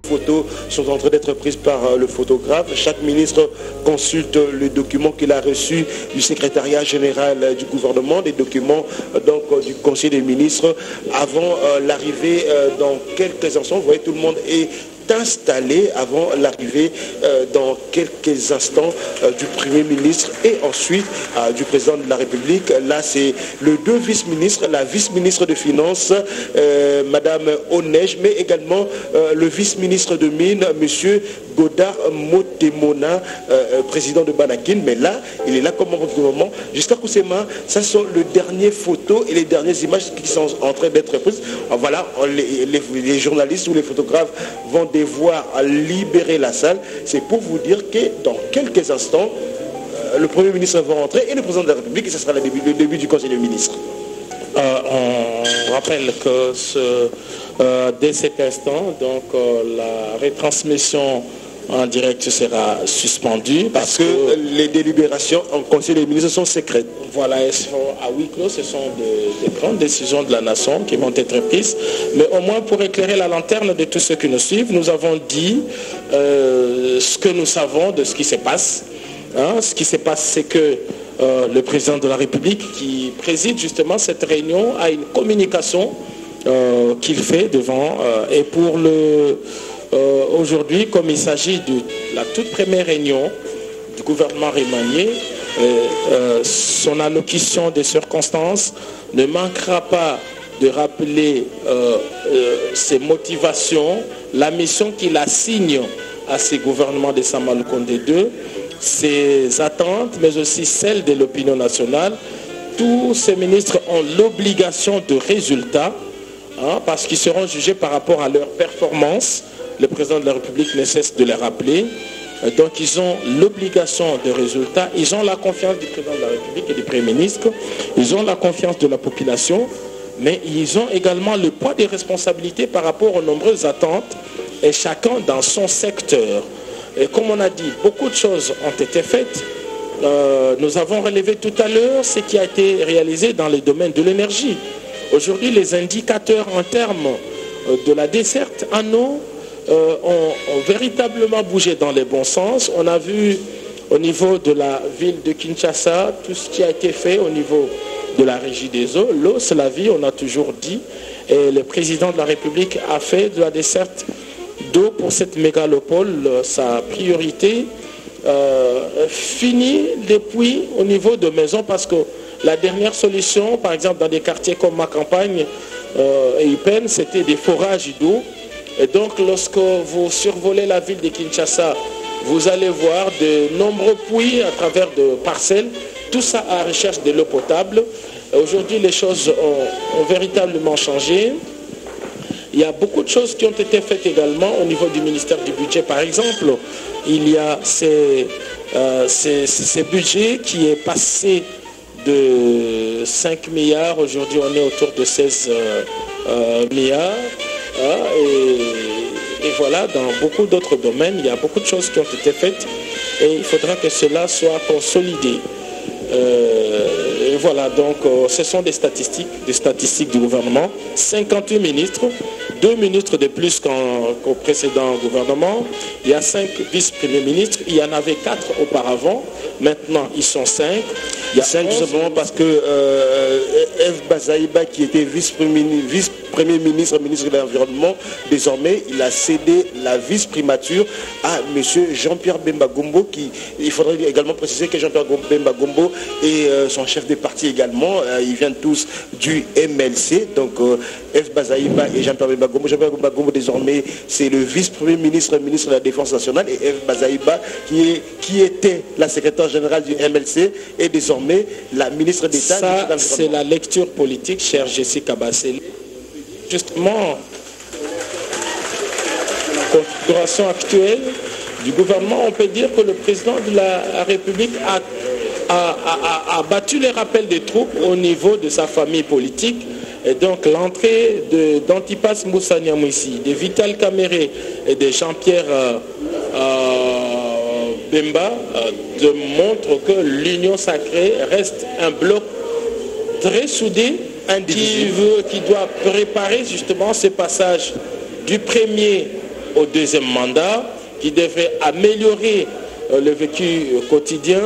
Photos sont en train d'être prises par le photographe. Chaque ministre consulte le document qu'il a reçu du secrétariat général du gouvernement, des documents donc du conseil des ministres avant l'arrivée dans quelques instants. Vous voyez, tout le monde est installé avant l'arrivée dans quelques instants du Premier ministre et ensuite du président de la République. Là, c'est le deux vice-ministres, la vice-ministre de Finances, Madame Onej, mais également le vice-ministre de Mines, Monsieur Godard Motemona, président de Banakin. Mais là, il est là comme en gouvernement. Jusqu'à Koussema, ça sont les dernières photos et les dernières images qui sont en train d'être prises. Voilà, les journalistes ou les photographes vont devoir libérer la salle. C'est pour vous dire que dans quelques instants, le Premier ministre va rentrer et le président de la République, et ce sera le début du Conseil des ministres. On rappelle que dès cet instant, donc, la retransmission en direct sera suspendue parce que les délibérations en Conseil des ministres sont secrètes. Voilà, elles sont à huis clos, ce sont des grandes décisions de la nation qui vont être prises. Mais au moins pour éclairer la lanterne de tous ceux qui nous suivent, nous avons dit ce que nous savons de ce qui se passe. Ce qui se passe, c'est que le président de la République qui préside justement cette réunion a une communication qu'il fait devant et pour aujourd'hui, comme il s'agit de la toute première réunion du gouvernement remanié, son allocution des circonstances ne manquera pas de rappeler ses motivations, la mission qu'il assigne à ces gouvernements de Sama Lukonde II, ses attentes, mais aussi celles de l'opinion nationale. Tous ces ministres ont l'obligation de résultats, parce qu'ils seront jugés par rapport à leur performance. Le président de la République ne cesse de les rappeler. Donc ils ont l'obligation de résultats. Ils ont la confiance du président de la République et du Premier ministre. Ils ont la confiance de la population. Mais ils ont également le poids des responsabilités par rapport aux nombreuses attentes, et chacun dans son secteur. Et comme on a dit, beaucoup de choses ont été faites. Nous avons relevé tout à l'heure ce qui a été réalisé dans le domaine de l'énergie. Aujourd'hui, les indicateurs en termes de la desserte en eau ont véritablement bougé dans le bon sens. On a vu au niveau de la ville de Kinshasa tout ce qui a été fait au niveau de la régie des eaux. L'eau, c'est la vie, on a toujours dit. Et le président de la République a fait de la desserte d'eau pour cette mégalopole sa priorité. Fini les puits au niveau de maisons, parce que la dernière solution, par exemple dans des quartiers comme ma campagne et Ipen, c'était des forages d'eau. Et donc lorsque vous survolez la ville de Kinshasa, vous allez voir de nombreux puits à travers de parcelles, tout ça à recherche de l'eau potable. Aujourd'hui, les choses ont véritablement changé. Il y a beaucoup de choses qui ont été faites également au niveau du ministère du budget. Par exemple, il y a ces budgets qui est passé de 5 milliards. Aujourd'hui, on est autour de 16 milliards. Et voilà, dans beaucoup d'autres domaines, il y a beaucoup de choses qui ont été faites et il faudra que cela soit consolidé. Et voilà, donc ce sont des statistiques du gouvernement. 58 ministres, 2 ministres de plus qu'au précédent gouvernement. Il y a 5 vice-premiers ministres, il y en avait 4 auparavant, maintenant ils sont 5. Il y a 5 tout simplement parce que F. Bazaïba, qui était vice-premier ministre, ministre de l'Environnement, désormais il a cédé la vice-primature à M. Jean-Pierre Bemba Gombo, il faudrait également préciser que Jean-Pierre Bemba Gombo est son chef de parti également, ils viennent tous du MLC, donc F. Bazaïba et Jean-Pierre Bemba Gombo. Jean-Pierre Bemba Gombo désormais c'est le vice-premier ministre, ministre de la Défense nationale, et F. Bazaïba qui était la secrétaire générale du MLC et désormais la ministre d'État. Ça, c'est la lecture politique, chère Jessica Bassel. Justement, la configuration actuelle du gouvernement, on peut dire que le président de la République a battu les rappels des troupes au niveau de sa famille politique. Et donc l'entrée d'Antipas Moussa Niamouissi, de Vital Kamere et de Jean-Pierre Bemba montre que l'Union sacrée reste un bloc très soudé qui doit préparer justement ce passage du premier au deuxième mandat, qui devrait améliorer le vécu quotidien.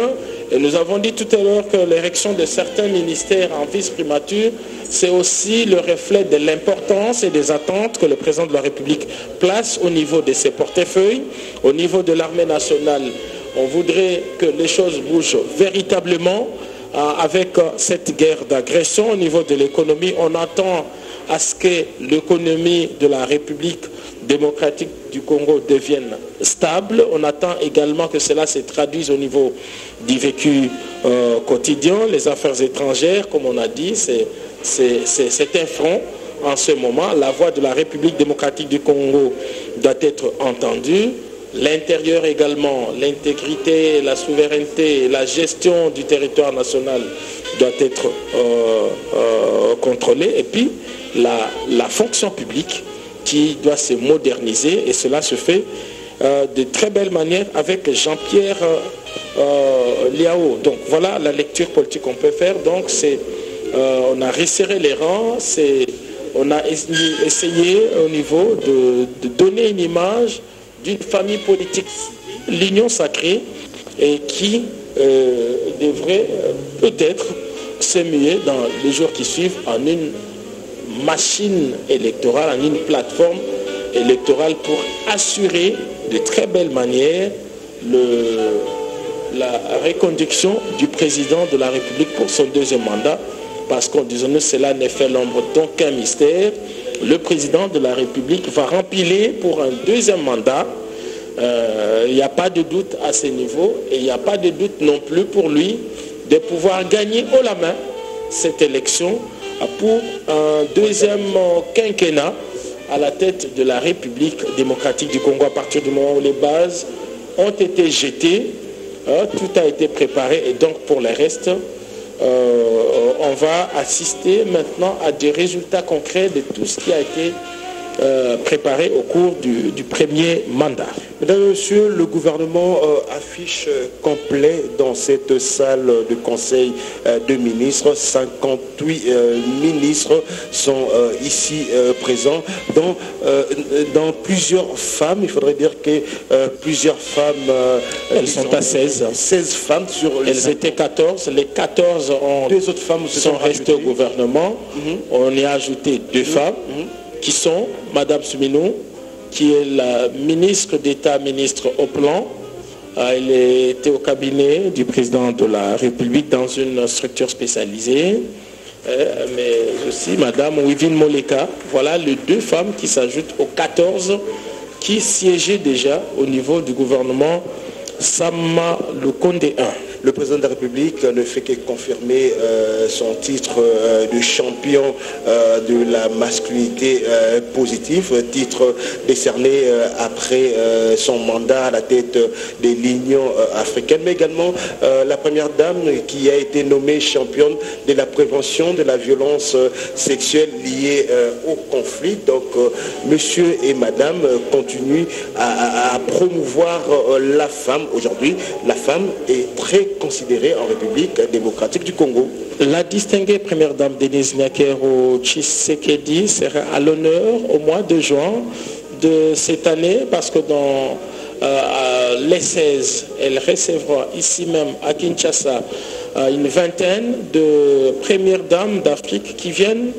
Et nous avons dit tout à l'heure que l'érection de certains ministères en vice-primature, c'est aussi le reflet de l'importance et des attentes que le président de la République place au niveau de ses portefeuilles, au niveau de l'armée nationale. On voudrait que les choses bougent véritablement avec cette guerre d'agression. Au niveau de l'économie, on attend à ce que l'économie de la République démocratique du Congo devienne stable. On attend également que cela se traduise au niveau du vécu quotidien. Les affaires étrangères, comme on a dit, c'est un front en ce moment. La voix de la République démocratique du Congo doit être entendue. L'intérieur également, l'intégrité, la souveraineté, la gestion du territoire national doit être contrôlée. Et puis, la fonction publique qui doit se moderniser, et cela se fait de très belle manière avec Jean-Pierre Liao. Donc voilà la lecture politique qu'on peut faire. Donc on a resserré les rangs, on a essayé au niveau de donner une image d'une famille politique, l'union sacrée, et qui devrait peut-être se muer dans les jours qui suivent en une machine électorale, en une plateforme électorale pour assurer de très belle manière la reconduction du président de la République pour son deuxième mandat, parce qu'on disait nous, cela n'est fait l'ombre d'aucun mystère. Le président de la République va remplir pour un deuxième mandat. Il n'y a pas de doute à ce niveau, et il n'y a pas de doute non plus pour lui de pouvoir gagner haut la main cette élection pour un deuxième quinquennat à la tête de la République démocratique du Congo. À partir du moment où les bases ont été jetées, tout a été préparé, et donc pour le reste, on va assister maintenant à des résultats concrets de tout ce qui a été préparé au cours du premier mandat. Mesdames et messieurs, le gouvernement affiche complet dans cette salle de conseil de ministres. 58 ministres sont ici présents. Dans plusieurs femmes, il faudrait dire que plusieurs femmes... elles sont à 16. 16 femmes sur les... Elles étaient 14. Les 14 deux autres femmes sont restées au gouvernement. On y a ajouté 2 femmes. Qui sont Madame Suminou, qui est la ministre d'État, ministre au plan. Elle était au cabinet du président de la République dans une structure spécialisée. Mais aussi Madame Wivine Moleka. Voilà les 2 femmes qui s'ajoutent aux 14 qui siégeaient déjà au niveau du gouvernement Sama Lukonde 1. Le président de la République ne fait que confirmer son titre de champion de la masculinité positive, titre décerné après son mandat à la tête de l'Union africaine, mais également la première dame qui a été nommée championne de la prévention de la violence sexuelle liée au conflit. Donc monsieur et madame continuent à promouvoir la femme. Aujourd'hui, la femme est très considérée en République démocratique du Congo. La distinguée première dame Denise Nyakero Tshisekedi sera à l'honneur au mois de juin de cette année, parce que dans les 16, elle recevra ici même à Kinshasa une vingtaine de premières dames d'Afrique qui viennent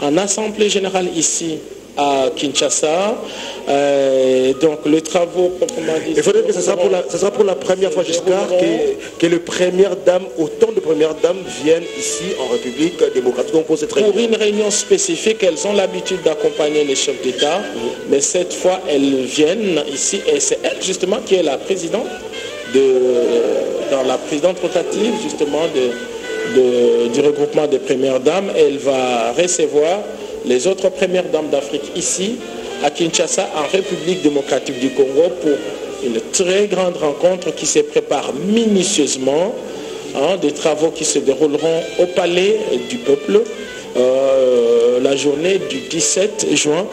en assemblée générale ici à Kinshasa. Donc les travaux proprement dit... Il faudrait que ce sera pour la première fois, Giscard, que les premières dames, autant de premières dames viennent ici en République démocratique. Pour une réunion spécifique, elles ont l'habitude d'accompagner les chefs d'État, mais cette fois elles viennent ici, et c'est elle justement qui est la présidente dans la présidente rotative justement du regroupement des premières dames. Elle va recevoir les autres premières dames d'Afrique ici, à Kinshasa, en République démocratique du Congo, pour une très grande rencontre qui se prépare minutieusement, des travaux qui se dérouleront au Palais du Peuple, la journée du 17 juin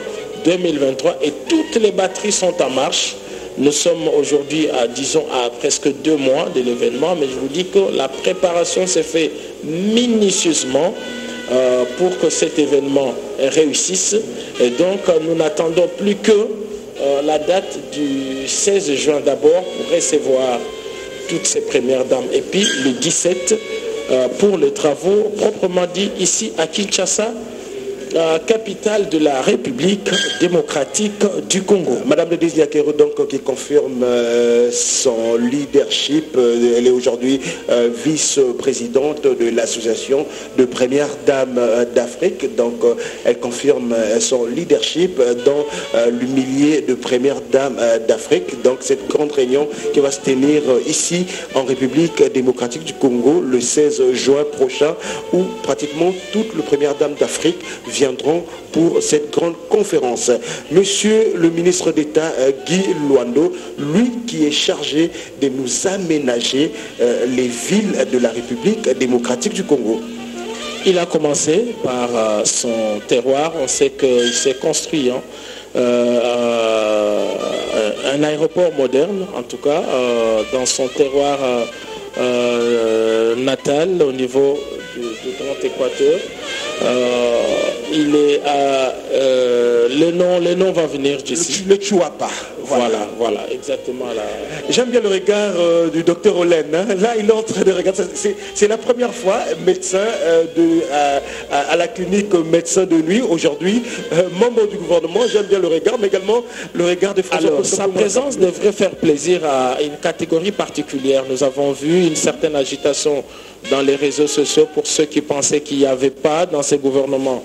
2023, et toutes les batteries sont en marche. Nous sommes aujourd'hui à presque 2 mois de l'événement, mais je vous dis que la préparation s'est faite minutieusement pour que cet événement réussisse. Et donc nous n'attendons plus que la date du 16 juin d'abord pour recevoir toutes ces premières dames. Et puis le 17 pour les travaux proprement dit ici à Kinshasa, capitale de la République démocratique du Congo. Madame de Diakero, donc, qui confirme son leadership. Elle est aujourd'hui vice-présidente de l'association de premières dames d'Afrique. Donc, elle confirme son leadership dans le millier de premières dames d'Afrique. Donc, cette grande réunion qui va se tenir ici en République démocratique du Congo le 16 juin prochain, où pratiquement toutes les premières dames d'Afrique viendront pour cette grande conférence. Monsieur le ministre d'État Guy Luando, lui qui est chargé de nous aménager les villes de la République démocratique du Congo. Il a commencé par son terroir. On sait qu'il s'est construit un aéroport moderne, en tout cas, dans son terroir natal au niveau du Grand Équateur. Il est à le nom va venir d'ici. Le Chuapa. Voilà, exactement là. J'aime bien le regard du docteur Olen. Hein. Là, il est en train de regarder. C'est la première fois, médecin à la clinique médecin de nuit, aujourd'hui, membre du gouvernement. J'aime bien le regard, mais également le regard de François. Alors, sa présence devrait faire plaisir à une catégorie particulière. Nous avons vu une certaine agitation dans les réseaux sociaux pour ceux qui pensaient qu'il n'y avait pas dans ces gouvernements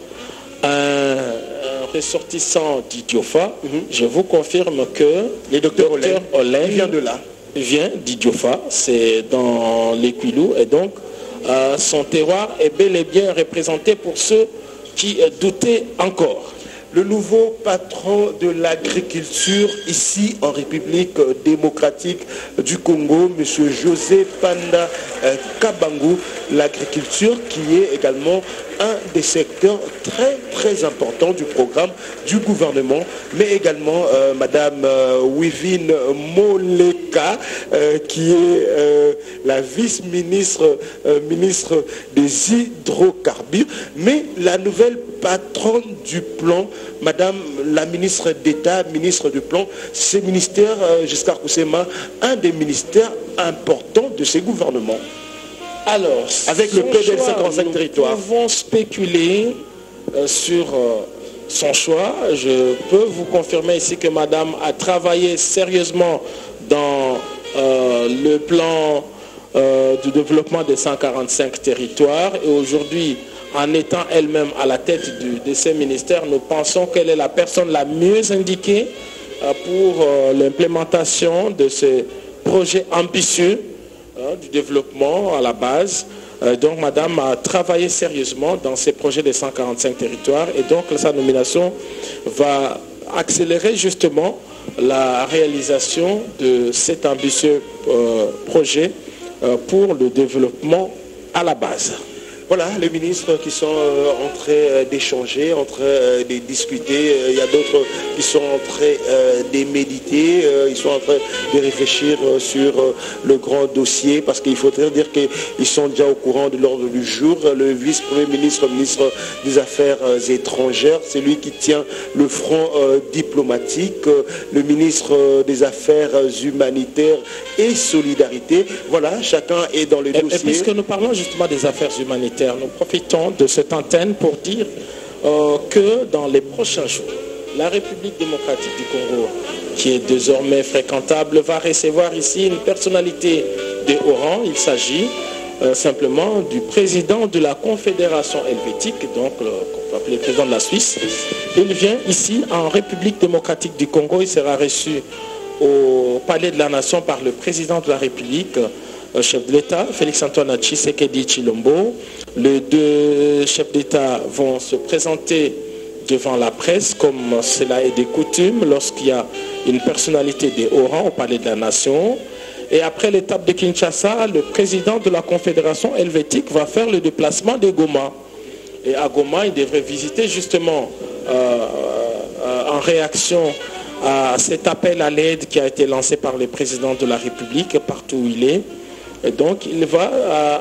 un ressortissant d'Idiofa. Je vous confirme que le docteur Olen vient de là. Vient d'Idiofa, c'est dans les Quilous, et donc son terroir est bel et bien représenté pour ceux qui doutaient encore. Le nouveau patron de l'agriculture ici en République démocratique du Congo, M. José Panda Kabangu, l'agriculture qui est également un des secteurs très importants du programme du gouvernement, mais également Madame Wivine Moleka, qui est la vice-ministre ministre des hydrocarbures, mais la nouvelle patronne du plan, Madame la ministre d'État, ministre du plan, ce ministère, Giscard Koussema, un des ministères importants de ces gouvernements. Alors, avec le PDL 55 territoires. Nous pouvons spéculer sur son choix. Je peux vous confirmer ici que Madame a travaillé sérieusement dans le plan du développement des 145 territoires. Et aujourd'hui, en étant elle-même à la tête de ces ministères, nous pensons qu'elle est la personne la mieux indiquée pour l'implémentation de ces projets ambitieux du développement à la base. Donc Madame a travaillé sérieusement dans ces projets des 145 territoires, et donc sa nomination va accélérer justement la réalisation de cet ambitieux projet pour le développement à la base. Voilà, les ministres qui sont en train d'échanger, en train de discuter. Il y a d'autres qui sont en train de méditer. Ils sont en train de réfléchir sur le grand dossier, parce qu'il faudrait dire qu'ils sont déjà au courant de l'ordre du jour. Le vice-premier ministre, ministre des Affaires étrangères, c'est lui qui tient le front diplomatique. Le ministre des Affaires humanitaires et solidarité. Voilà, chacun est dans le dossier. Et puisque nous parlons justement des affaires humanitaires, nous profitons de cette antenne pour dire que dans les prochains jours, la République démocratique du Congo, qui est désormais fréquentable, va recevoir ici une personnalité de haut rang. Il s'agit simplement du président de la Confédération helvétique, donc qu'on peut appeler le président de la Suisse. Il vient ici en République démocratique du Congo. Il sera reçu au Palais de la Nation par le président de la République, chef de l'État, Félix-Antoine Tshisekedi Tshilombo. Les deux chefs d'État vont se présenter devant la presse, comme cela est de coutume lorsqu'il y a une personnalité de haut rang au Palais de la Nation. Et après l'étape de Kinshasa, le président de la Confédération helvétique va faire le déplacement de Goma. Et à Goma, il devrait visiter justement en réaction à cet appel à l'aide qui a été lancé par le président de la République partout où il est. Et donc il va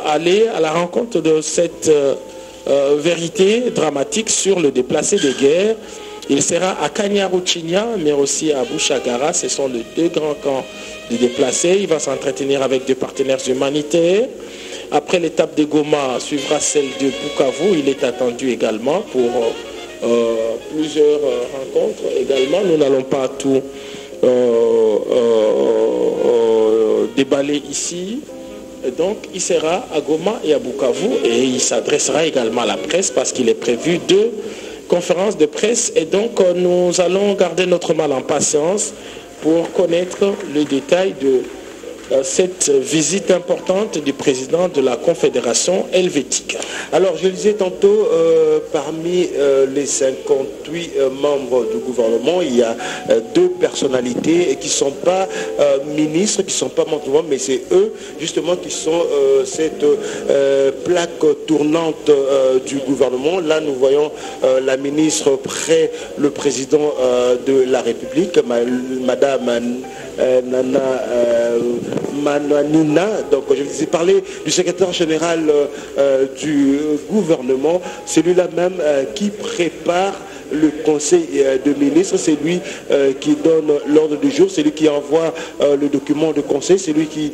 aller à la rencontre de cette vérité dramatique sur le déplacé de guerre Il sera à Kanyaruchinya, mais aussi à Bouchagara. Ce sont les deux grands camps de déplacés. Il va s'entretenir avec des partenaires humanitaires. Après l'étape de Goma, suivra celle de Bukavu. Il est attendu également pour plusieurs rencontres. Également, nous n'allons pas tout déballer ici. Et donc, il sera à Goma et à Bukavu et il s'adressera également à la presse parce qu'il est prévu 2 conférences de presse. Et donc, nous allons garder notre mal en patience pour connaître le détail de cette visite importante du président de la Confédération helvétique. Alors, je le disais tantôt, parmi les 58 membres du gouvernement, il y a 2 personnalités qui ne sont pas ministres, qui ne sont pas membres, mais c'est eux, justement, qui sont cette plaque tournante du gouvernement. Là, nous voyons la ministre près le président de la République, Madame Nana Manouanina. Donc je vous ai parlé du secrétaire général du gouvernement, celui-là même qui prépare le conseil de ministres, c'est lui qui donne l'ordre du jour, c'est lui qui envoie le document de conseil, c'est lui qui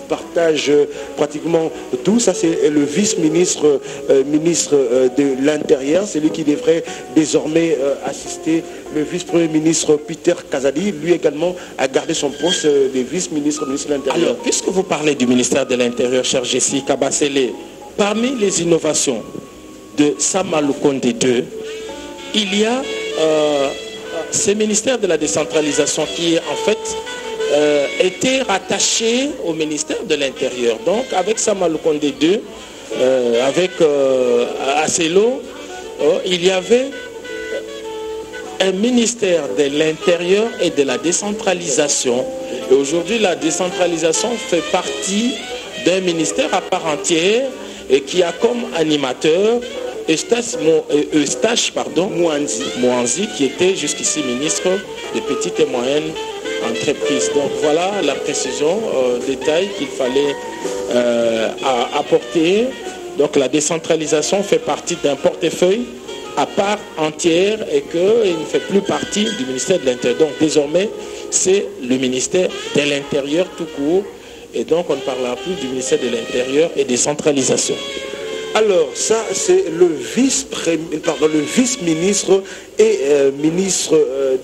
partage pratiquement tout. Ça, c'est le vice-ministre ministre de l'Intérieur. C'est lui qui devrait désormais assister le vice-premier ministre Peter Kazadi. Lui également a gardé son poste de vice-ministre ministre de l'Intérieur. Alors, puisque vous parlez du ministère de l'Intérieur, cher Jessie Kabasele, parmi les innovations de Samalukonde II, il y a ce ministère de la décentralisation qui est en fait était rattaché au ministère de l'Intérieur. Donc avec Samalukonde II, avec Acelo, il y avait un ministère de l'Intérieur et de la décentralisation. Et aujourd'hui, la décentralisation fait partie d'un ministère à part entière et qui a comme animateur Eustache Mouanzi, qui était jusqu'ici ministre des petites et moyennes entreprises. Donc voilà la précision, détail qu'il fallait apporter. Donc la décentralisation fait partie d'un portefeuille à part entière et qu'il ne fait plus partie du ministère de l'Intérieur. Donc désormais, c'est le ministère de l'Intérieur tout court. Et donc on ne parlera plus du ministère de l'Intérieur et des centralisations. Alors ça c'est le vice-ministre et ministre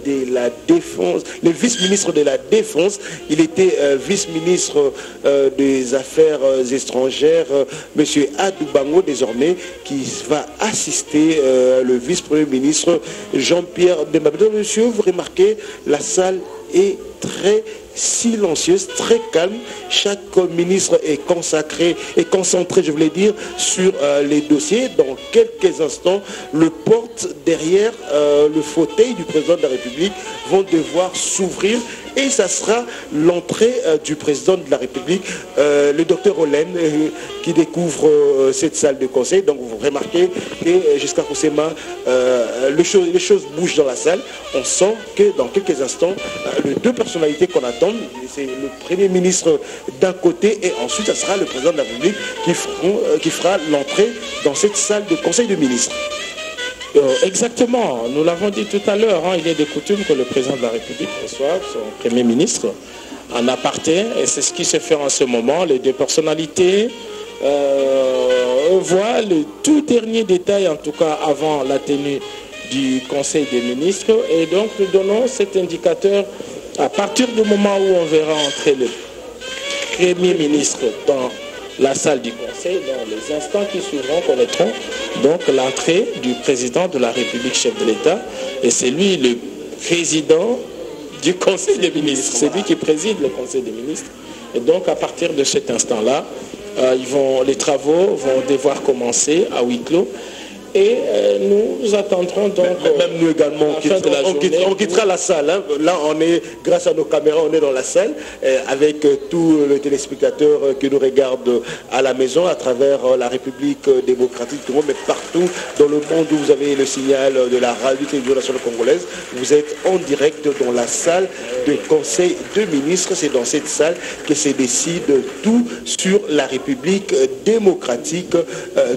de la Défense, le vice-ministre de la Défense. Il était vice-ministre des Affaires étrangères, M. Adoubango désormais, qui va assister le vice-premier ministre Jean-Pierre Dembabé. Monsieur, vous remarquez, la salle est très silencieuse, très calme. Chaque ministre est consacré et concentré, je voulais dire, sur les dossiers. Dans quelques instants, le porte derrière le fauteuil du président de la République vont devoir s'ouvrir et ça sera l'entrée du président de la République, le docteur Olen, qui découvre cette salle de conseil. Donc vous remarquez que jusqu'à Koussema, les choses bougent dans la salle. On sent que dans quelques instants, les 2 personnalités qu'on attend, c'est le Premier ministre d'un côté et ensuite ça sera le président de la République qui fera l'entrée dans cette salle de conseil de ministres. Exactement, nous l'avons dit tout à l'heure, il est de coutume que le président de la République reçoive son Premier ministre en aparté, et c'est ce qui se fait en ce moment. Les 2 personnalités voient le tout dernier détail, en tout cas avant la tenue du Conseil des ministres, et donc nous donnons cet indicateur à partir du moment où on verra entrer le Premier ministre dans la salle du Conseil. Dans les instants qui suivront, connaîtront donc l'entrée du président de la République, chef de l'État, et c'est lui le président du Conseil des ministres, c'est lui qui préside le Conseil des ministres. Et donc à partir de cet instant-là, les travaux vont devoir commencer à huis clos. Et nous attendrons donc... Même nous également, on quittera la salle. Hein. Là, on est, grâce à nos caméras, on est dans la salle avec tous les téléspectateurs qui nous regardent à la maison à travers la République démocratique du monde, mais partout dans le monde où vous avez le signal de la radio-télévision nationale congolaise. Vous êtes en direct dans la salle de Conseil de ministres. C'est dans cette salle que se décide tout sur la République démocratique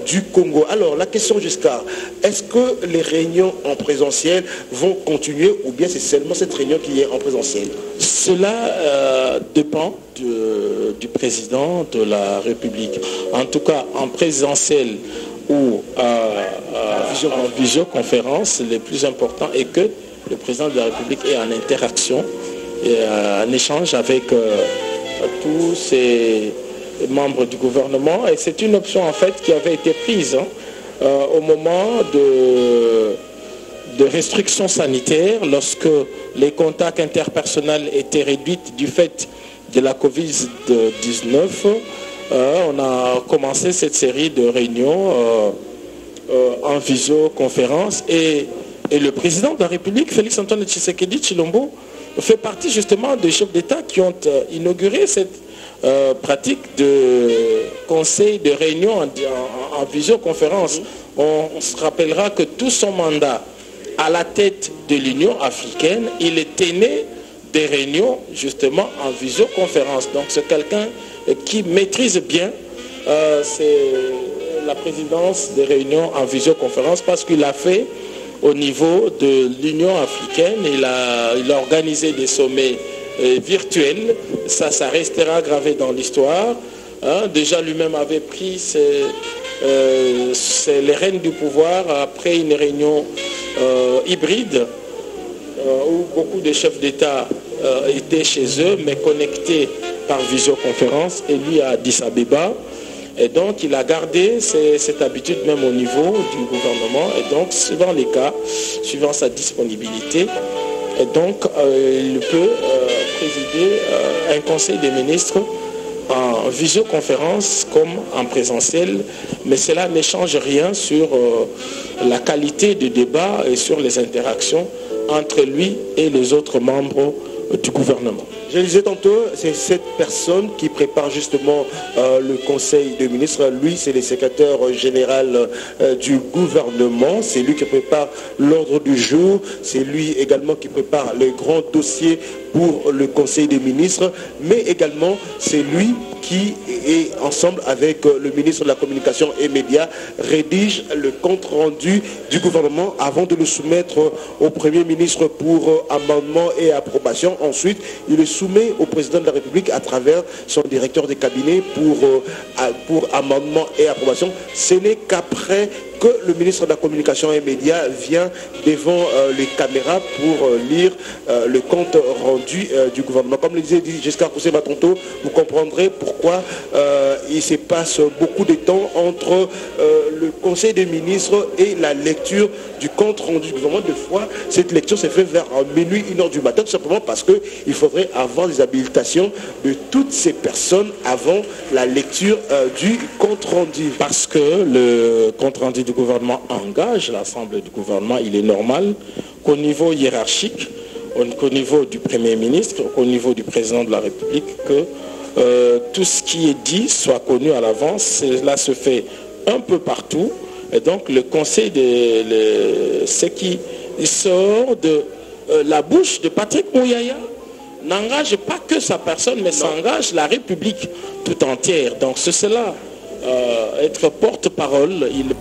du Congo. Alors, la question jusqu'à tard. Est-ce que les réunions en présentiel vont continuer ou bien c'est seulement cette réunion qui est en présentiel? Cela dépend du président de la République. En tout cas, en présentiel ou en visioconférence, le plus important est que le président de la République est en interaction et en échange avec tous ses membres du gouvernement. Et c'est une option en fait qui avait été prise au moment de restrictions sanitaires, lorsque les contacts interpersonnels étaient réduits du fait de la Covid-19. On a commencé cette série de réunions en visioconférence et le président de la République, Félix Antoine Tshisekedi Tshilombo, fait partie justement des chefs d'État qui ont inauguré cette pratique de conseil de réunion en visioconférence. On se rappellera que tout son mandat à la tête de l'Union africaine, il était né des réunions justement en visioconférence. Donc c'est quelqu'un qui maîtrise bien la présidence des réunions en visioconférence parce qu'il a fait au niveau de l'Union africaine, il a organisé des sommets virtuels, ça restera gravé dans l'histoire. Déjà lui-même avait pris les rênes du pouvoir après une réunion hybride où beaucoup de chefs d'État étaient chez eux mais connectés par visioconférence et lui à Addis Abeba. Et donc il a gardé cette habitude même au niveau du gouvernement et donc suivant les cas, suivant sa disponibilité, et donc il peut présider un conseil des ministres en visioconférence comme en présentiel, mais cela ne change rien sur la qualité du débat et sur les interactions entre lui et les autres membres du gouvernement. Je le disais tantôt, c'est cette personne qui prépare justement le conseil des ministres. Lui, c'est le secrétaire général du gouvernement. C'est lui qui prépare l'ordre du jour. C'est lui également qui prépare les grands dossiers pour le conseil des ministres. Mais également, c'est lui qui est ensemble avec le ministre de la Communication et Médias, rédige le compte rendu du gouvernement avant de le soumettre au Premier ministre pour amendement et approbation. Ensuite, il le soumet au président de la République à travers son directeur de cabinet pour amendement et approbation. Ce n'est qu'après que le ministre de la Communication et Médias vient devant les caméras pour lire le compte rendu du gouvernement. Comme le disait Giscard Kossé Matonto, vous comprendrez pourquoi il se passe beaucoup de temps entre le Conseil des ministres et la lecture du compte rendu du gouvernement. Des fois, cette lecture s'est faite vers minuit, 1h du matin, tout simplement parce qu'il faudrait avoir des habilitations de toutes ces personnes avant la lecture du compte rendu. Parce que le compte rendu du gouvernement engage l'Assemblée du gouvernement, il est normal qu'au niveau hiérarchique, qu'au niveau du Premier ministre, qu'au niveau du président de la République, que tout ce qui est dit soit connu à l'avance. Cela se fait un peu partout. Et donc le conseil, ce qui sort de la bouche de Patrick Mouyaya n'engage pas que sa personne, mais s'engage la République tout entière. Donc c'est cela, être porte-parole, il